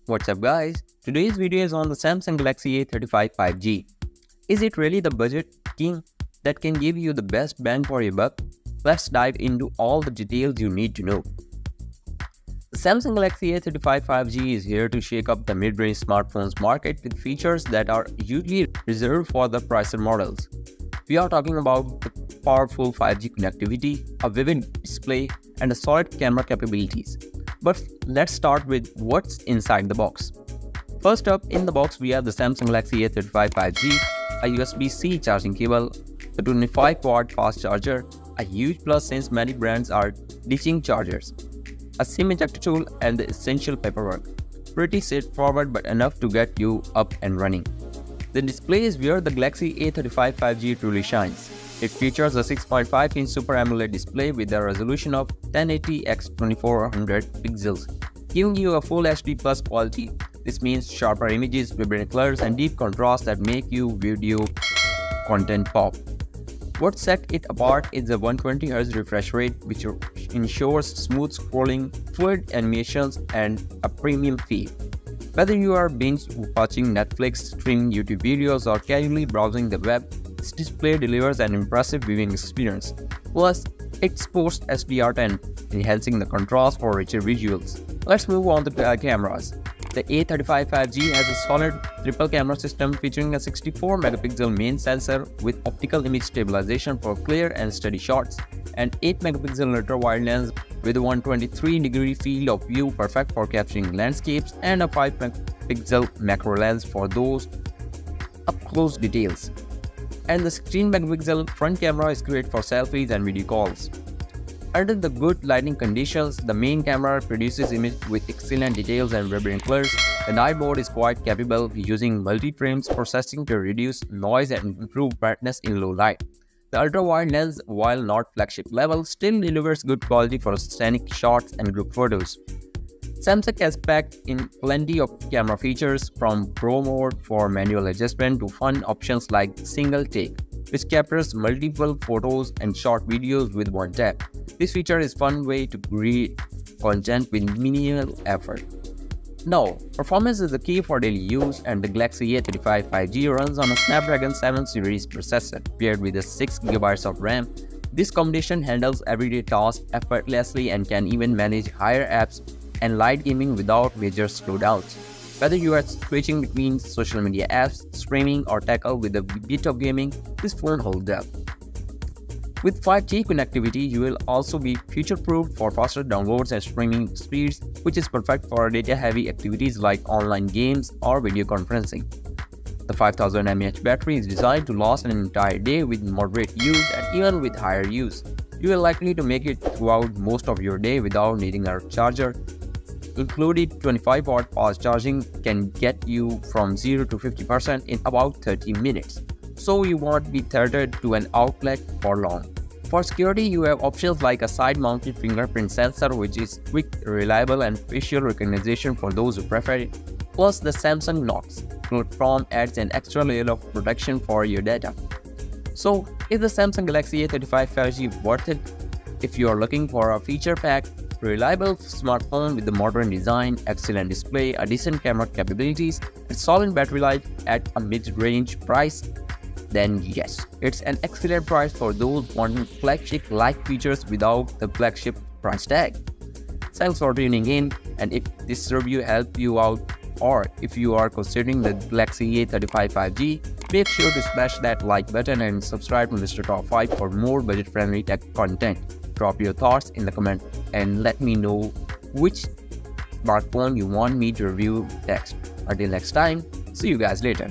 What's up guys? Today's video is on the Samsung Galaxy A35 5G. Is it really the budget king that can give you the best bang for your buck? Let's dive into all the details you need to know. The Samsung Galaxy A35 5G is here to shake up the mid-range smartphones market with features that are usually reserved for the pricier models. We are talking about the powerful 5G connectivity, a vivid display, and a solid camera capabilities. But let's start with what's inside the box. First up in the box we have the Samsung Galaxy A35 5G, a USB-C charging cable, a 25-watt fast charger, a huge plus since many brands are ditching chargers, a SIM ejector tool, and the essential paperwork. Pretty straightforward but enough to get you up and running. The display is where the Galaxy A35 5G truly shines. It features a 6.5-inch Super AMOLED display with a resolution of 1080x2400 pixels, giving you a full HD plus quality. This means sharper images, vibrant colors, and deep contrast that make you video content pop. What sets it apart is the 120Hz refresh rate, which ensures smooth scrolling, fluid animations, and a premium feel. Whether you are binge watching Netflix, streaming YouTube videos, or casually browsing the web, this display delivers an impressive viewing experience. Plus, it supports HDR10, enhancing the contrast for richer visuals. Let's move on to the cameras. The A35 5G has a solid triple camera system featuring a 64-megapixel main sensor with optical image stabilization for clear and steady shots, and 8-megapixel ultra-wide lens with a 123-degree field of view perfect for capturing landscapes, and a 5-megapixel macro lens for those up-close details. And the 16-megapixel front camera is great for selfies and video calls. Under the good lighting conditions, the main camera produces images with excellent details and vibrant colors. The night mode is quite capable, using multi-frames processing to reduce noise and improve brightness in low light. The ultra-wide lens, while not flagship level, still delivers good quality for scenic shots and group photos. Samsung has packed in plenty of camera features, from Pro mode for manual adjustment to fun options like single take, which captures multiple photos and short videos with one tap. This feature is a fun way to create content with minimal effort. Now, performance is the key for daily use, and the Galaxy A35 5G runs on a Snapdragon 7 series processor paired with a 6GB of RAM. This combination handles everyday tasks effortlessly and can even manage higher apps and light gaming without major slowdowns. Whether you are switching between social media apps, streaming, or tackle with a bit of gaming, this phone holds up. With 5G connectivity, you will also be future-proof for faster downloads and streaming speeds, which is perfect for data-heavy activities like online games or video conferencing. The 5000 mAh battery is designed to last an entire day with moderate use, and even with higher use, you are likely to make it throughout most of your day without needing a charger. Included 25-watt fast charging can get you from 0 to 50% in about 30 minutes, so you won't be tethered to an outlet for long. For security, you have options like a side-mounted fingerprint sensor, which is quick, reliable, and facial recognition for those who prefer it. Plus, the Samsung Knox platform adds an extra layer of protection for your data. So, is the Samsung Galaxy A35 5G worth it? If you are looking for a feature-packed, reliable smartphone with a modern design, excellent display, a decent camera capabilities, and solid battery life at a mid-range price, then yes, it's an excellent price for those wanting flagship-like features without the flagship price tag. Thanks for tuning in, and if this review helped you out, or if you are considering the Galaxy A35 5G, make sure to smash that like button and subscribe to Mr. Top 5 for more budget-friendly tech content. Drop your thoughts in the comment and let me know which smartphone you want me to review next. Until next time, see you guys later.